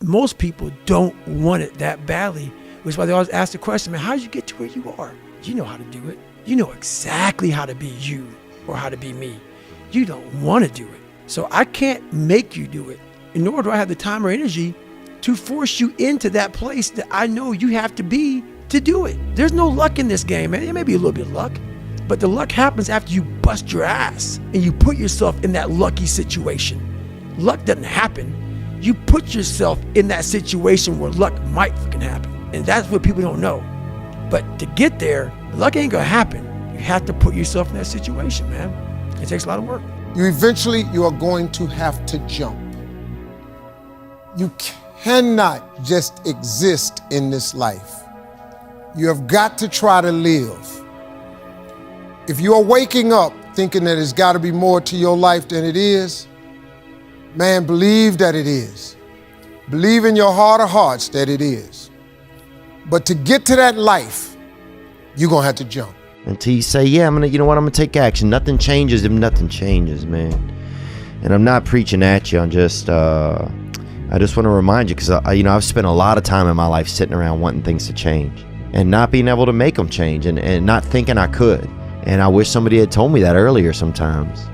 most people don't want it that badly, which is why they always ask the question, man, how did you get to where you are? You know how to do it. You know exactly how to be you or how to be me. You don't want to do it. So I can't make you do it, nor do I have the time or energy to force you into that place that I know you have to be to do it. There's no luck in this game, man. It may be a little bit of luck, but the luck happens after you bust your ass and you put yourself in that lucky situation. Luck doesn't happen. You put yourself in that situation where luck might fucking happen. And that's what people don't know. But to get there, luck ain't gonna happen. You have to put yourself in that situation, man. It takes a lot of work. You are going to have to jump. You cannot just exist in this life. You have got to try to live. If you are waking up thinking that there's got to be more to your life than it is, man, believe that it is. Believe in your heart of hearts that it is. But to get to that life, you're going to have to jump. Until you say, yeah, I'm gonna take action. Nothing changes if nothing changes, man. And I'm not preaching at you. I just want to remind you, because I've spent a lot of time in my life sitting around wanting things to change and not being able to make them change and not thinking I could. And I wish somebody had told me that earlier sometimes,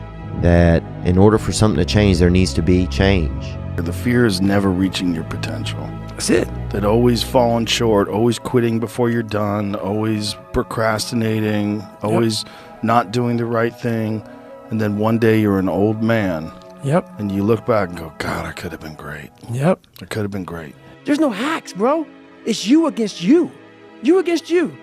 that in order for something to change, there needs to be change. The fear is never reaching your potential. That's it. That always falling short, always quitting before you're done, always procrastinating, always not doing the right thing. And then one day you're an old man. Yep. And you look back and go, God, I could have been great. Yep. I could have been great. There's no hacks, bro. It's you against you. You against you.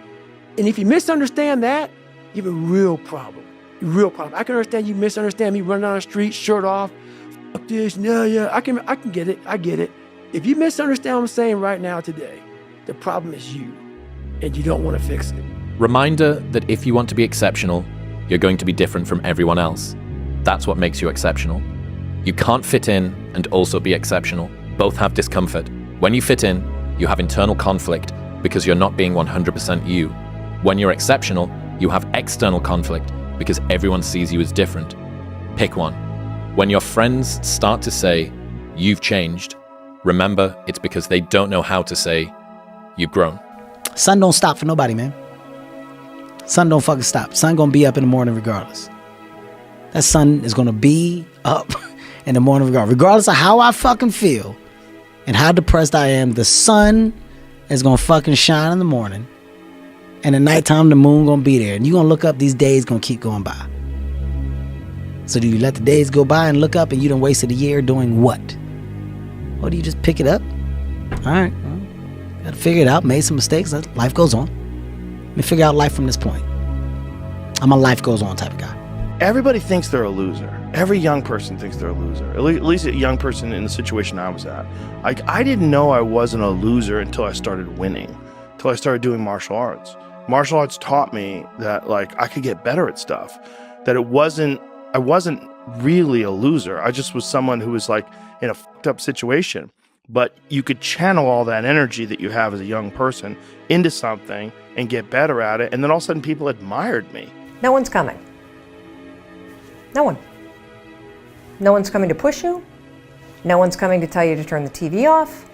And if you misunderstand that, you have a real problem. A real problem. I can understand you misunderstand me running down the street, shirt off. Fuck this. Yeah. I can get it. I get it. If you misunderstand what I'm saying right now today, the problem is you. And you don't want to fix it. Reminder that if you want to be exceptional, you're going to be different from everyone else. That's what makes you exceptional. You can't fit in and also be exceptional. Both have discomfort. When you fit in, you have internal conflict because you're not being 100% you. When you're exceptional, you have external conflict because everyone sees you as different. Pick one. When your friends start to say, you've changed, remember it's because they don't know how to say, you've grown. Sun don't stop for nobody, man. Sun don't fucking stop. Sun gonna be up in the morning regardless. That sun is gonna be up in the morning regardless of how I fucking feel and how depressed I am. The sun is gonna fucking shine in the morning, and at nighttime the moon gonna be there, and you gonna look up, these days gonna keep going by. So do you let the days go by and look up and you done wasted a year doing what? Or do you just pick it up? All right, well, gotta figure it out, made some mistakes, life goes on. Let me figure out life from this point. I'm a life goes on type of guy. Everybody thinks they're a loser. Every young person thinks they're a loser. At least a young person in the situation I was at. I didn't know I wasn't a loser until I started winning, until I started doing martial arts. Martial arts taught me that I could get better at stuff, that I wasn't really a loser. I just was someone who was in a fucked up situation. But you could channel all that energy that you have as a young person into something and get better at it. And then all of a sudden people admired me. No one's coming. No one. No one's coming to push you. No one's coming to tell you to turn the TV off.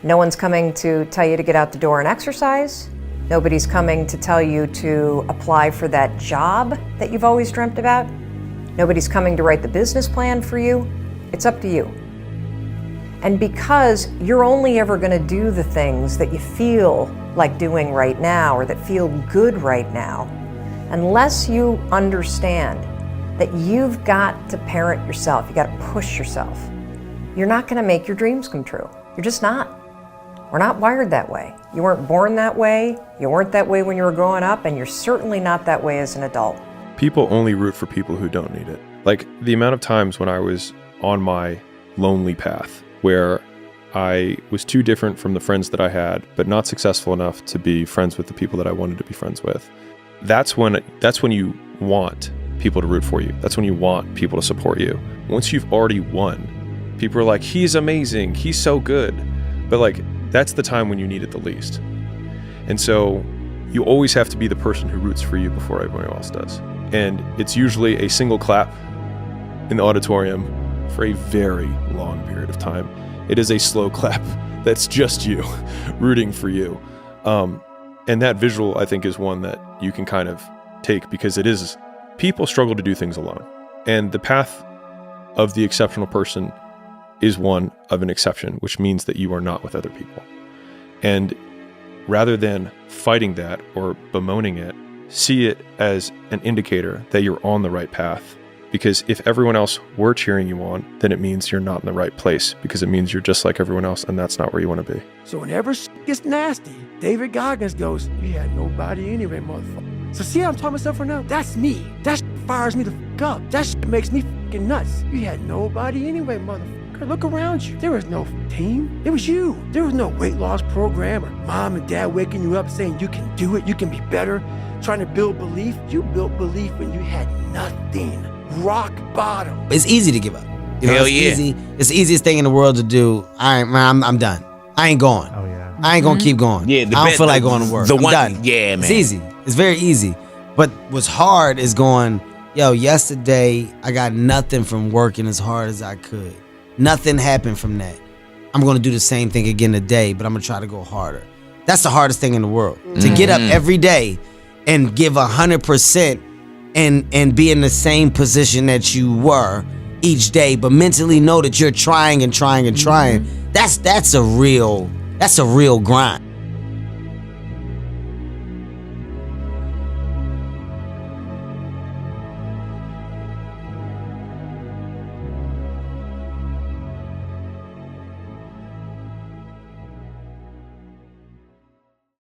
No one's coming to tell you to get out the door and exercise. Nobody's coming to tell you to apply for that job that you've always dreamt about. Nobody's coming to write the business plan for you. It's up to you. And because you're only ever going to do the things that you feel like doing right now or that feel good right now, unless you understand that you've got to parent yourself, you got to push yourself, you're not going to make your dreams come true. You're just not. We're not wired that way. You weren't born that way, you weren't that way when you were growing up, and you're certainly not that way as an adult. People only root for people who don't need it. The amount of times when I was on my lonely path, where I was too different from the friends that I had, but not successful enough to be friends with the people that I wanted to be friends with. That's when you want people to root for you. That's when you want people to support you. Once you've already won, people are like, he's amazing, he's so good. But that's the time when you need it the least. And so you always have to be the person who roots for you before everyone else does. And it's usually a single clap in the auditorium for a very long period of time. It is a slow clap that's just you rooting for you. And that visual, I think, is one that you can kind of take, because it is, people struggle to do things alone. And the path of the exceptional person is one of an exception, which means that you are not with other people. And rather than fighting that or bemoaning it, see it as an indicator that you're on the right path. Because if everyone else were cheering you on, then it means you're not in the right place, because it means you're just like everyone else, and that's not where you want to be. So whenever shit gets nasty, David Goggins goes, "You had nobody anyway, motherfucker." So see how I'm talking myself right now? That's me. That shit fires me the fuck up. That shit makes me fucking nuts. You had nobody anyway, motherfucker. Look around you. There was no team. It was you. There was no weight loss program or mom and dad waking you up saying you can do it, you can be better, trying to build belief. You built belief when you had nothing. Rock bottom. It's easy to give up. You know, Hell it's yeah. easy. It's the easiest thing in the world to do. I'm done. I ain't going. Oh yeah. I ain't gonna keep going. Yeah, I don't feel like going to work. The I'm one, done. yeah, man. It's easy. It's very easy. But what's hard is going, yo, yesterday I got nothing from working as hard as I could. Nothing happened from that. I'm gonna do the same thing again today, but I'm gonna try to go harder. That's the hardest thing in the world. To get up every day and give 100% and be in the same position that you were each day, but mentally know that you're trying and trying and trying. That's a real grind.